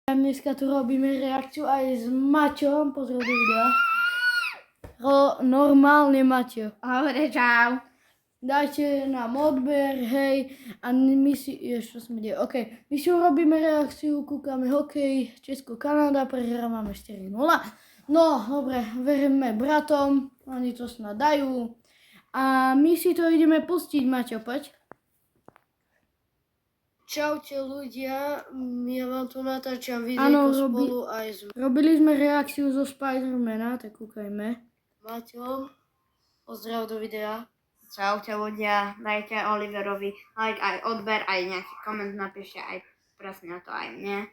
Dneska tu robíme reakciu aj s Maťom, pozrel do videa. Normálne Maťo. Dobre, čau. Dajte nám odber, hej, a my si, čo sme deje, ok, my si urobíme reakciu, kúkame hokej, Česko-Kanada, prehrávame 4-0. No, dobre, veríme bratom, oni to snad dajú. A my si to ideme pustiť, Maťo, poď. Čaute ľudia, ja vám tu natáčam videjko spolu aj s... Robili sme reakciu zo Spidermana, tak kúkajme. Maťo, pozdrav do videa. Čaute ľudia, dajte Oliverovi like, aj odber, aj nejaký koment napíšte, aj presne to aj mne.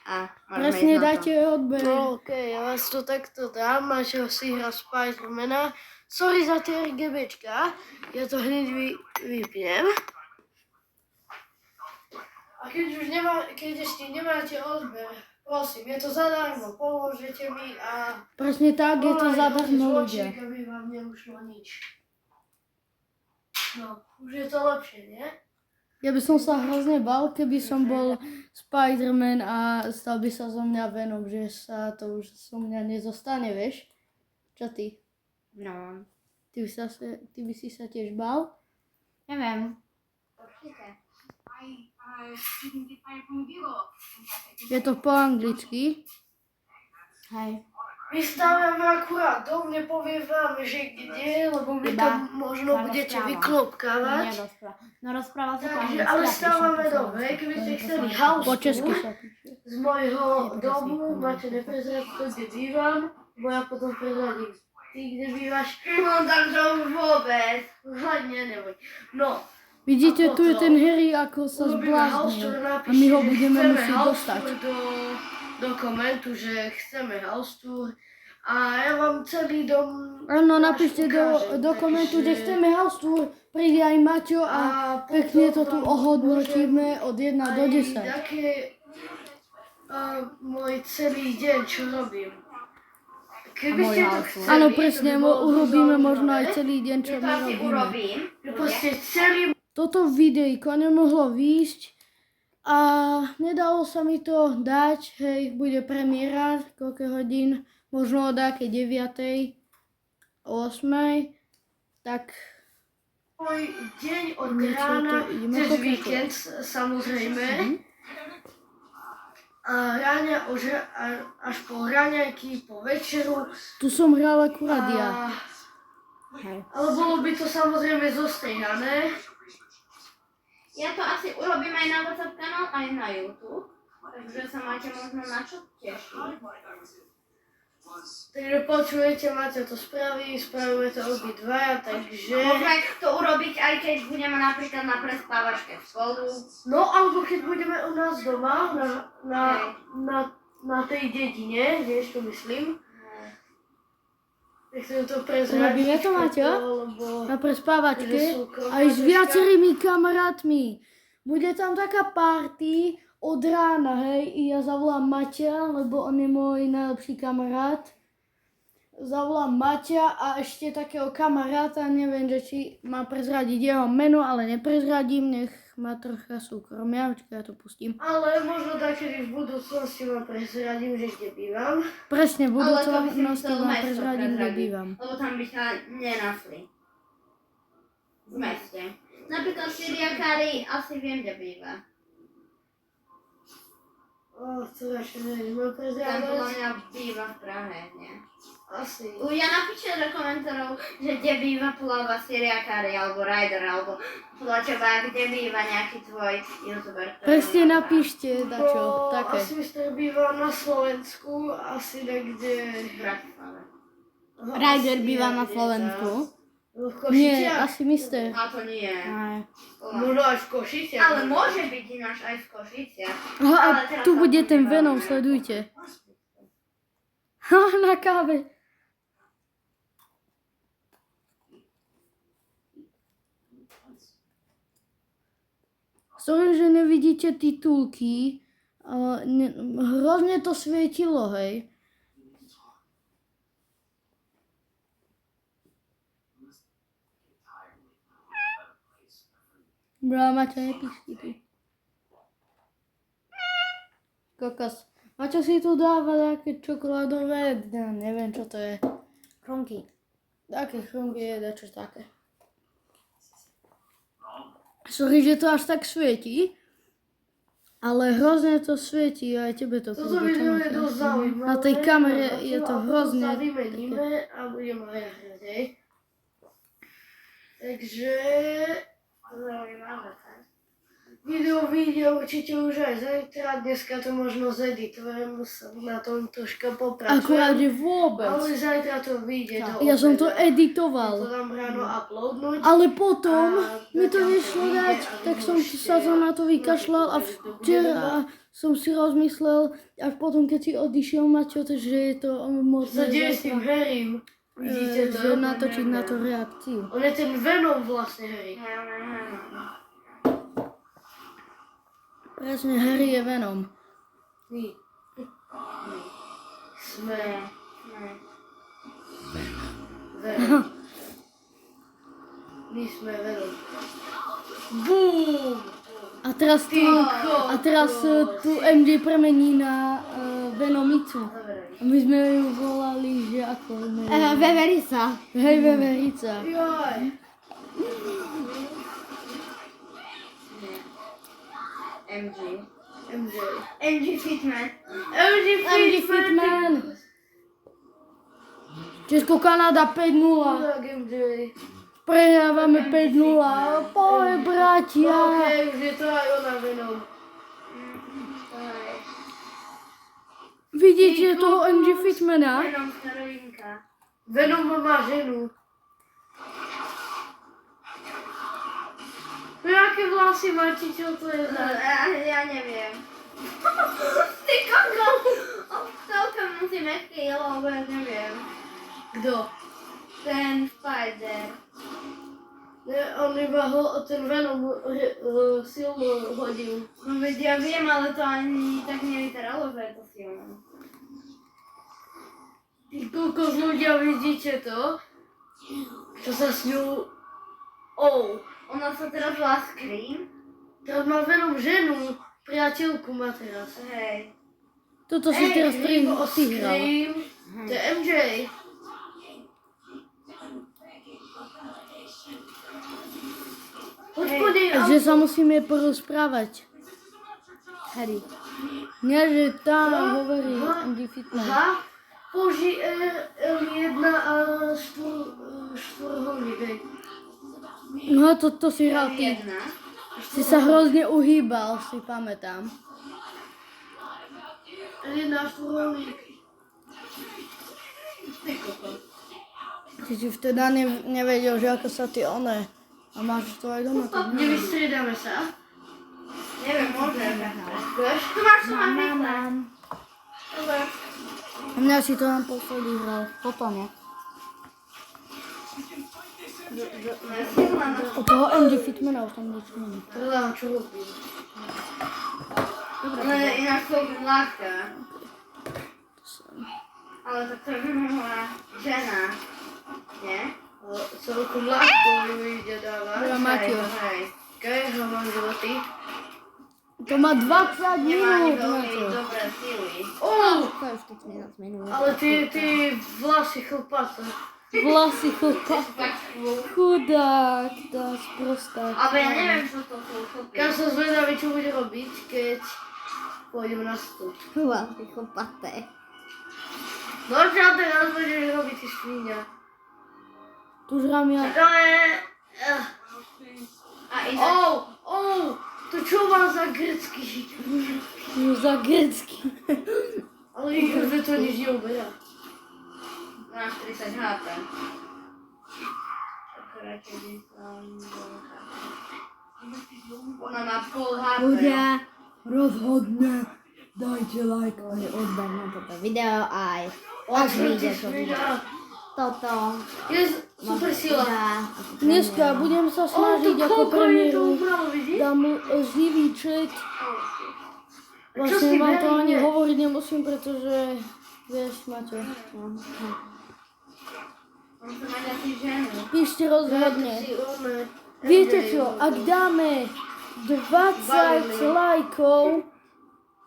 A presne dajte odber. No okej, ja vás to takto dám, Maťo si hra Spidermana. Sorry za tie RGBčka, ja to hneď vypnem. A keď ešte nemáte odber, prosím, je to zadarmo, pomôžete mi a... Presne tak, je to zadarmo ľudia. Aby vám neušlo nič. No, už je to lepšie, nie? Ja by som sa hrozne bal, keby som bol Spiderman a stal by sa zo mňa Venom, že sa to už zo mňa nezostane, vieš? Čo ty? No. Ty by si sa tiež bal? Neviem. Určite. Je to po anglicky. Hej. Vystávame akurát dom, nepoviem vám, že kde, lebo my tam možno budete vyklopkávať. No rozpráva sa Takže, ale stávame dom, hej, keby ste chceli house Po česky tour sa píše. z môjho domu, máte neprezrať to, kde bývam, bo ja potom prezradím ty, kde bývaš. No tam som vôbec. Hladne neboj. No. Vidíte, tu je ten Harry, ako sa zbláznil. A my ho budeme musieť dostať. Do komentu, že chceme house tour a ja vám celý dom... Áno, napíšte do komentu, že chceme house tour, príde aj Maťo a pekne to tu ohodnotíme od 1 do 10. Také môj celý deň, čo robím. Keby ste to chceli... Áno, presne, urobíme možno aj celý deň, čo my robíme. Proste celý... Toto videjko nemohlo výjsť a nedalo sa mi to dať, hej, bude premiéra, koľko hodín, možno od akej 9. 8. Tak... Môj deň od rána cez víkend, samozrejme. A ráňa až po raňajky, po večeru. Tu som hral akurát ja. Ale bolo by to samozrejme zostrihané. Ja to asi urobím aj na WhatsApp kanál, aj na YouTube. Takže sa máte možno na čo tešiť. Takže počujete, Maťo to spraví, spravíme to obidvaja, takže... Môžeme to urobiť aj keď budeme napríklad na prespávačke spolu. No, alebo keď budeme u nás doma, na tej dedine, vieš, čo myslím. Nechcem to prezradiť. Robíme to, Maťo? Na prespávačke aj s viacerými kamarátmi. Bude tam taká party od rána, hej, i ja zavolám Maťa, lebo on je môj najlepší kamarát. Zavolám Maťa a ešte takého kamaráta, neviem, že či má prezradiť jeho meno, ale neprezradím, nech má trocha súkromia, počkaj, ja to pustím. Ale možno takedy v budúcnosti vám prezradím, že kde bývam. Presne, v budúcnosti vám prezradím, kde bývam. Lebo tam by sa nenasli. V meste. Napríklad Syriakári asi viem, kde býva. To ešte neviem, môj Tam prezradať. podľa mňa býva v Prahe, nie? Asi. Ja napíšte do komentárov, že kde býva podľa vás Syriakári, alebo Rider, alebo podľa teba, kde býva nejaký tvoj youtuber. Presne napíšte, dačo, také. Asi mister býva na Slovensku, asi niekde... V Bratislave. Rider býva na Slovensku. V Nie, Košiciach? asi mister. A to nie. Aj. Možno až v Košiciach. Ale môže byť ináč aj v Košiciach. Aha, a Ale teraz tu sa bude ten pozrieme. Venom, sledujte. Ha, na káve. Sorry, že nevidíte titulky, ale hrozne to svietilo, hej. Bráma, čo nepíš ty. Kokos. Maťo si tu dáva také čokoládové, neviem čo to je. Chromky. Také chromky je, čo také. Sorry, že to až tak svieti, ale hrozne to svieti a aj tebe to Toto pôjde. video je dosť zaujímavé. Na tej kamere je to A potom hrozne sa vymeníme a budeme hrať, hej. Takže Zaujímavé, tak. video vyjde určite už aj zajtra, dneska to možno zeditujem, musím na tom troška popracovať. Akurát, že vôbec. Ale zajtra to vyjde do Ja som to obeda. To editoval. dám ráno uploadnúť. Ale potom A mi to nechám nešlo to dať, ide a tak vy som môžete sa to na to vykašľal a včera som si rozmyslel, až potom keď si odišiel Maťo, že je to moc Sa deje s tým Harrym. Vidíte to? že natočiť na to reakciu. On je ten Venom vlastne, Harry. Presne, Harry je Venom. My. Sme Venom. My sme Venom. Bum! A teraz tu MJ premení na Venomicu. A my sme ju volali, že ako? Veverica. Hej, Veverica. Joj. MG. MJ. MG Fitman. MJ Fitman. Česko-Kanada 5-0. Tak MJ. Prehrávame 5-0. Poď, bratia. Okej, už je to aj ona Venom. Vidíte toho MJ Fitmana? Venom Karolinka. Venom má ženu. No jaké vlasy máte, čo to je za... Ja neviem. Ty kokos! Celkom musíme chvíľu, lebo ja neviem. Kto? Ten Spider. Ne, on iba ten Venom silno hodil. No veď ja viem, ale to ani tak nevyzeralo, že je to silné. Ty kokos ľudia, vidíte to? Čo sa s ňou... Oh. Ona sa teraz volá Scream. Teraz má Venom ženu. Priateľku má teraz. Hej. Toto si teraz ty hral. Scream. To je MJ. Poď po nej, Že sa musíme porozprávať. Harry. Nie, že tá hovorí MJ Fitman. Aha. Použij L1 a štvorholník, hej. No to si hral ty. Jedna. Si sa hrozne uhýbal, si pamätám. L1 a štvorholník. Ty kokos. Ty si vtedy nevedel, že ako sa ty one. A máš to aj doma. Tak Nevystriedame sa. Neviem, môže. Vieš? Tu máš rýchle. Dobre. A mňa si to naposledy hral. Potom, ja. Silná na O toho MJ Fitmana už tam nič není. Hľadám, čo robím. Ona je ináč celkom ľahká. Ale tak to by mohla žena. Nie? Celkom ľahko vyjde dávať. Ja Mateo. Hej. Okej, ho mám zlatý. To má 20 Nemá ani minút na veľmi to. dobré sily. To je už 15 minút. Ale ty vlasy chlpaté. Vlasy chlpa. Tak cool. Chudák, tá sprostá. Ale ja neviem, čo to sú chlpy. Ja som zvedavý, čo bude robiť, keď pôjdem na stup. Vlasy chlpaté. No čo teraz budeš robiť, ty švíňa? Tu žrám ja. To je... A inak, To čo má za grecký? Za grecky. Ale Igor to nič neuberá. máš 30 HP. Akorát keby som bola. Ona má pol HP. Ľudia, rozhodne dajte like a odber na toto video aj ak vyjde to video. Toto Je super sila. Dneska budem sa snažiť ako premiéru. vidíš? Dám živý chat. Čo s Vlastne tým vám to Harry ani je? hovoriť nemusím, pretože vieš, Maťo. On sa má nejaký ženu. Píšte rozhodne. Si one. Viete čo, ak dáme 20 lajkov,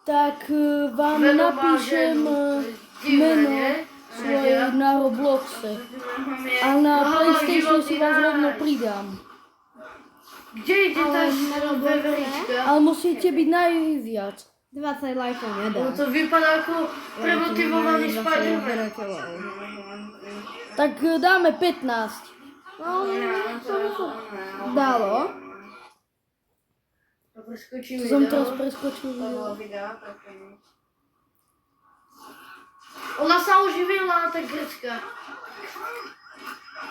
tak vám Venom má napíšem ženu. Divné, meno nie? svoje na Robloxe. A na PlayStation si vás rovno pridám. Gdzie idzie ta wewericzka? Ale musíte byť najviac. 20 lajkov No nedá. to vypadá ako premotívovaný Spider-Man. Tak dáme 15. Dalo. A preskočím Som video. teraz preskočil To bolo video. video, také nič. Ona sa oživila, tá grecka.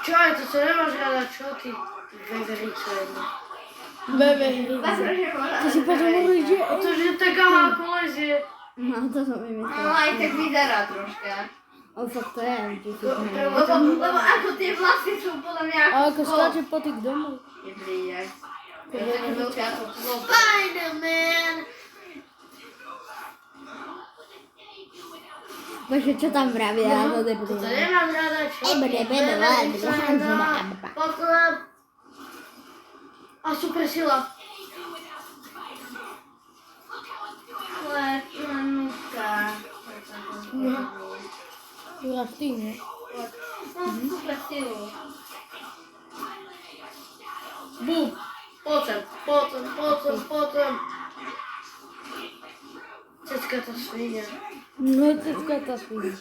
Čo je to, co nemáš rada, čo ty? Veverička jedna. Bebe, ty si potom hovoríš, že... Protože taká ako lezie. No to som No vymyslel. aj tak vyzerá troška. O fakt to je, že si to Lebo ako tie vlasy sú podľa mňa A ako skáče po tých domov. Neblíde. To je také veľké ako klob. Spider-Man! Bože, čo tam vraví, ja to nebudu. To nemám rada, čo ty? Veverička jedna. Poklad. A super sila. Lenúka. Hráš ty, nie? No, super silu. Bum. Potem. Cecka to svinia. No, teďka tá svinia.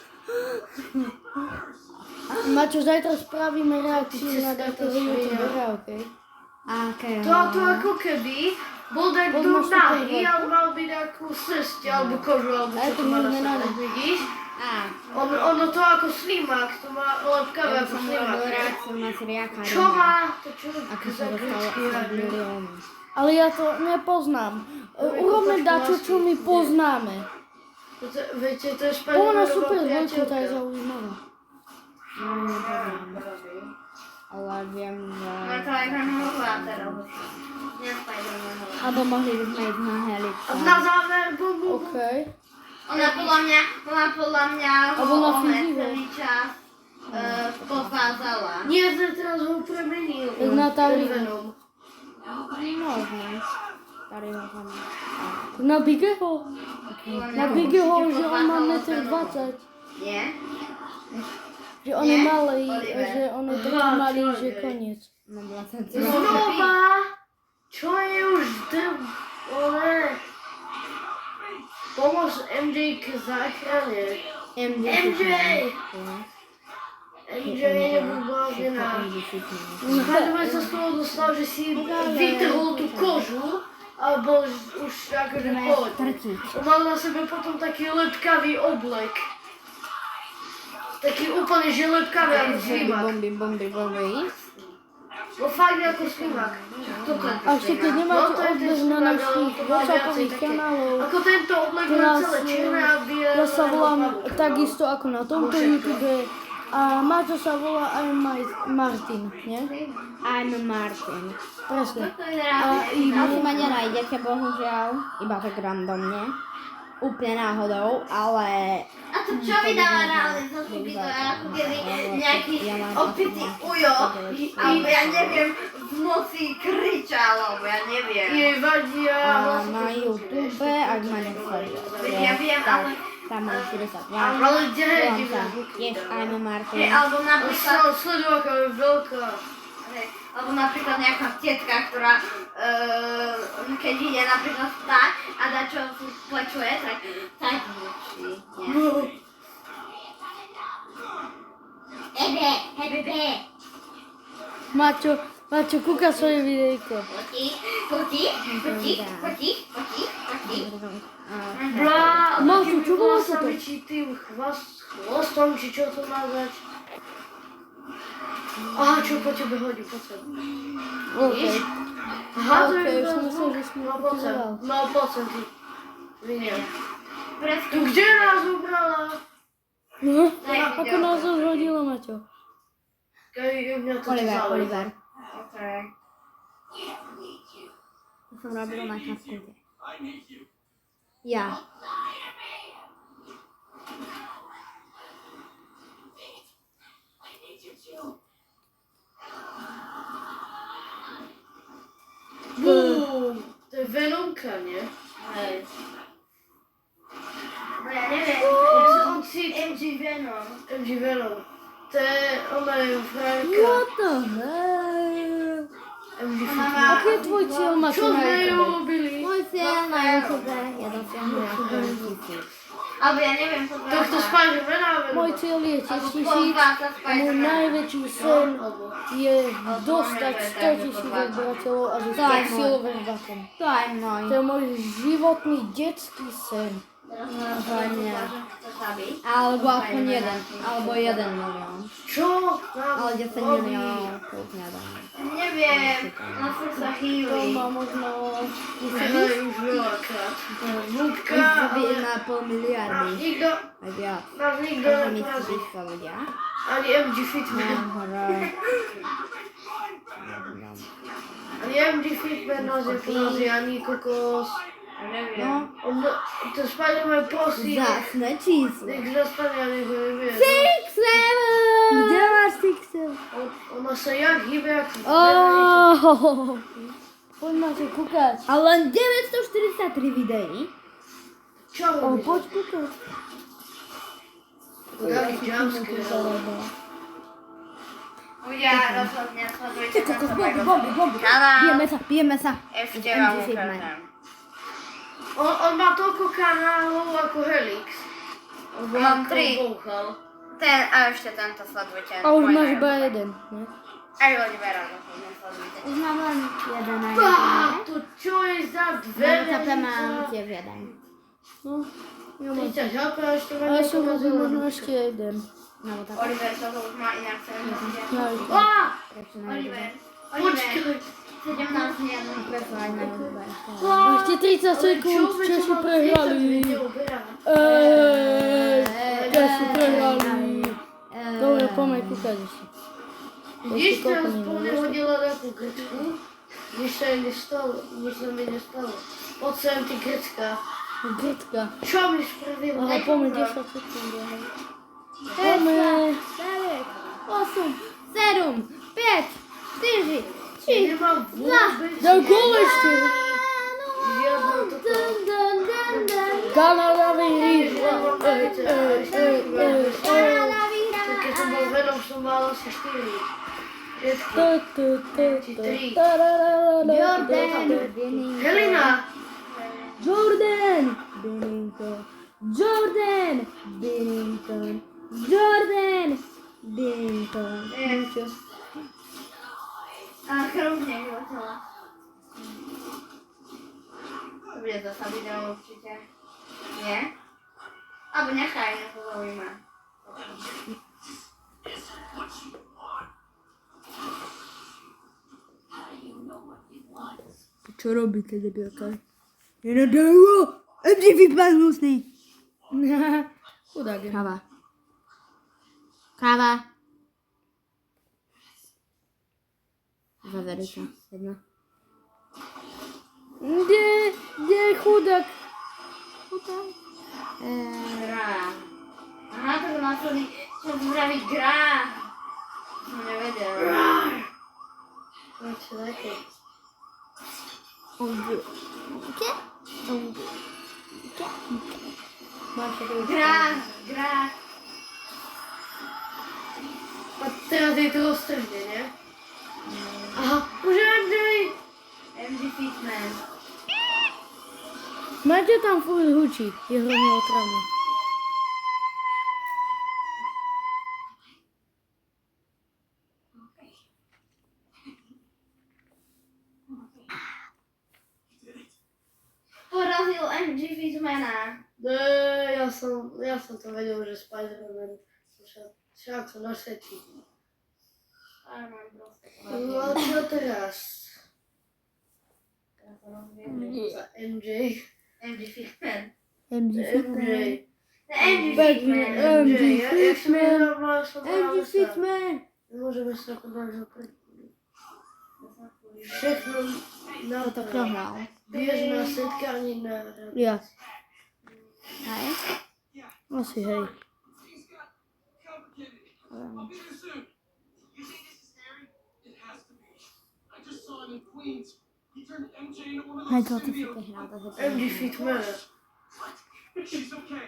Mačo, zajtra spravíme reakciu na takého youtubera, okej? Aké To ako keby bol tak Bol do máš super nahy, veľký. ale mal by takú srst, alebo kožu, alebo A čo to to má mi na nenávidí. sebe, vidíš? Á, Ono to ako slimák, to má lepkavé ja ako som slimák. robil reakciu na seriáka. Čo má? To čo Ako za sa dostalo grčky 8 radio? miliónov. Ale ja to nepoznám. Urobme dačo, čo my poznáme. Viete, to je Ona Spider-Manová super veľkú, tá je priateľka. zaujímavá. No, nepoznám. Ale viem, že... No to aj Venomová teraz. Nie Spider-Manová. Alebo mohli by sme ísť na helikopter. A na záver, bum. Okej. Ona podľa mňa A bola ho fyzivo. celý čas pozvázala. Nie, že teraz ho premenil. Tak na Tauri. Ten Venom. Možno. Tady ho tam. Na Bigeho. Na Bigeho, že on má 1,20 m. Nie? Že on je Nie? malý, Oliver. že on je taký Aha, malý, čo že je? koniec. Na 20 Znova! Čo je už Ole! Pomôž MJ k záchrane. MJ je vybavená. Hádame sa z toho dostal, že si vytrhol tú kožu a bol už akože poď. On mal na sebe potom taký lepkavý oblek. Taký úplne, že lepkavý ako slimák. Bomby. No fakt ako slimák. Toto je. A ešte keď nemáte to je ten odbeh na slimák, ale našich to má viacej WhatsAppových také. kanálov, Ako tento oblek má Teraz, celé čierne a biele. ja sa volám alebo pavúka. takisto ako na tomto YouTube a Maťo sa volá I'm Martin, nie? I'm Martin. Presne. To je A rád. Asi ma nenájdete, bohužiaľ. Iba tak randomne. Úplne náhodou, ale... A to čo vydáva reálne zo zuby, to je ako keby nejaký opitý ujo, alebo ja neviem, v noci kričal, alebo ja neviem. Jej vadia. A na YouTube, ak ma nesledujete. Ja viem, ale... Tam mám 42. Ale kde je Volám divná sa. buka? Yes, I'm Martin. Alebo napríklad... Sledovaká je veľká. Hej, alebo napríklad nejaká tetka, ktorá keď ide napríklad spať a dá čo si počuje, tak ničí. Ebe. Maťo, kúka svoje videjko. Poti. Blá, Mášu, takým čo bolo vlasami, toto? či tým chvostom, či čo to má dať. Aha, čo po tebe hodí, poď sem. OK. Aha, to OK, je už som iba myslel, zvuk. že som No poď sem, pozeral. no poď sem ty. Vyniel. Tu Presne. kde nás ubrala? No, ako nás zhodilo, Maťo. Keď mňa to zaujíma. Oliver. Okay. To som robil na kapkute. Ja. Bum! To je Venomka, nie? Hej. Venom. MG Venom. Ona je frajerka. What the hell? MG Ona Fitman. má... Aký je tvoj cieľ mať Čo na sme ju YouTube? robili? Môj cieľ na YouTube je dosiahnuť aspoň 1000. Alebo ja neviem, čo to Tohto Spider-Mana Venoma. Môj cieľ je tiež Alebo 1000 pozvá sa a môj Spider-Man. najväčší sen je dostať 100 000 odberateľov a To získať aj môj. silver button. To aj môj. To je môj životný detský sen. Hlavne. Chceš zabiť? Alebo aspoň jeden. Alebo 1 milión. Čo? Ale 10 miliónov to už nedám. Neviem, na furt sa To hýli. má možno... Hej, už veľakrát. Ľudka, Už zabije ale na pol miliardy. nikto, Aj viac. nás nikto Takže mi chce neprazí. blízko ľudia. Ani MG Fitman. Ani MG Fitman nás neprazí, ani kokos. Neviem. No, Ten Spider-Man prosí. zásne číslo. Nech zostane, ja nech ho nevie. 6, 7! Kde máš Pixel? Ona sa jak hýbe, ako Poď ma si kúkať. A len 943 videí. Čo robíš? Poď kúkať. David jumpscare. Ľudia, rozhodne sledujte Ty kokos, tento bomby. kanál. Bijeme sa. Ešte MG vám Fitman. ukážem. On má toľko kanálov ako Helix. On Mám ako 3. bouchal. Ten, a ešte tento sledujte. A už Môj máš na iba YouTube. jeden. Ne? Aj Olivera rozhodne sledujte. Už mám len jeden na Pá, YouTube. to čo je za Veľa mám veľa? tiež jeden. No, ja mám. 30 HP, a ešte A ja som robil možno zelený. ešte jeden. No, tak. Oliver toto už má inak celé vidieť. Na YouTube. Á, Prečo na Oliver. YouTube? počkaj. Oliver. 17 jedno. Prečo aj na YouTube? Ešte 30 sekúnd, Češi prehrali. Češi prehrali. Dobre, poďme kúkať ešte. Vidíš, Ešte koľko teraz minút? plne hodila takú krčku, nič sa jej nestalo, nič sa mi nestalo. Poď sem, ty krčka. Grtka. Čo mi spravil? Ale poďme 10 sekúnd. Poďme. 9, 8, 7, 5, 4, 3, Nemám vôbec Daj gól ešte. žiadnu toto. Kanada vyhrí. Keď som bol Venom, som mal asi 4. Helena! Jordan Bennington. Jordan Bennington. Jordan Bennington. Čo? A krv nevyletela. To bude zasa video určite. Nie? Alebo nechaj, mňa to zaujíma. Čo robíte, debilka? Nenadajú! MG Fitman hnusný. Chudák. Káva. Káva. Zaveri sa. Jedna. Kde je chudák? Gra. Aha, to na celý, čo zdraví gra. Som nevedel. Čo také? Gra. A teraz je to roztržne, nie? Aha, už MJ! MG Fitman. Máte tam furt hučí. Je hrozne otravný. Porazil MG Fitmana. Ja som to vedel, že Spider-Man však to na seti. Ale mám proste No a čo teraz? Teraz to rozviedli. Za MJ. MG Fitman. MG MJ. MG Batman. Fitman. MJ. Jak som nenormál, som MG Fitman. Môžeme sa podať za všechno na Kto to prohral? biežná setkárni na Ja. Hej? Asi hej. Hej, to ty si prehral, takže to MJ Fitman. She's okay.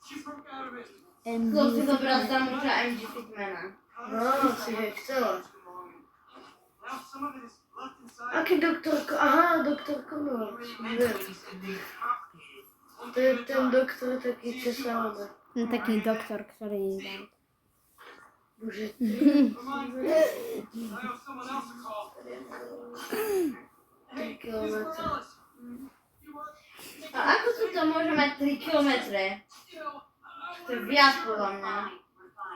She broke out of Chcel si zobrať za muža MG Fitmana. No, si ho chcela. Aký doktor... Aha, doktor Connor. Viem. To je ten doktor taký česálny. Taký doktor, ktorý... Bože, 3 kilometre. A ako tu to môže mať 3 kilometre? To je viac podľa mňa.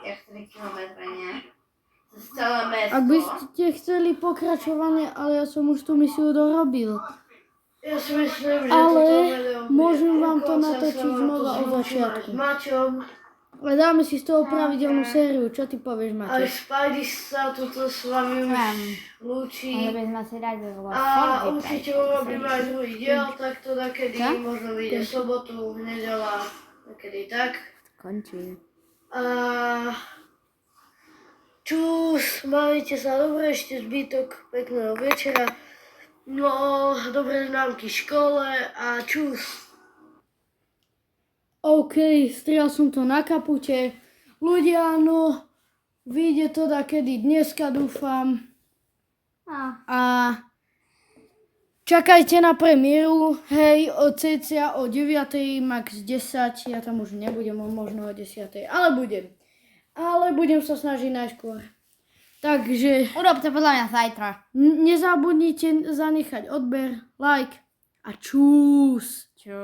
Jak 3 kilometre, nie? To je celé mesto. Ak by ste chceli pokračovanie, ale ja som už tú misiu dorobil. Ja si myslím, že Ale toto môžem vám to natočiť znova od začiatku. Maťom, Ale dáme si z toho pravidelnú sériu. Čo ty povieš, aj Matej? Spidey sa tuto s vami už lúči. Ale by sme si dali do A určite urobíme aj druhý diel, tak to nakedy, možno vyjde v sobotu, nedeľa, nakedy tak. Končí. A čus, majte sa dobre, ešte zbytok pekného večera. No, dobré známky v škole a čus. OK, strial som to na kapute. Ľudia, no, vyjde to dakedy dneska, dúfam. A čakajte na premiéru, hej, od cca o 9, max 10, ja tam už nebudem, možno o 10, ale budem. Ale budem sa snažiť najskôr. Takže Urobte podľa mňa zajtra. nezabudnite zanechať odber, like a čus. Čo?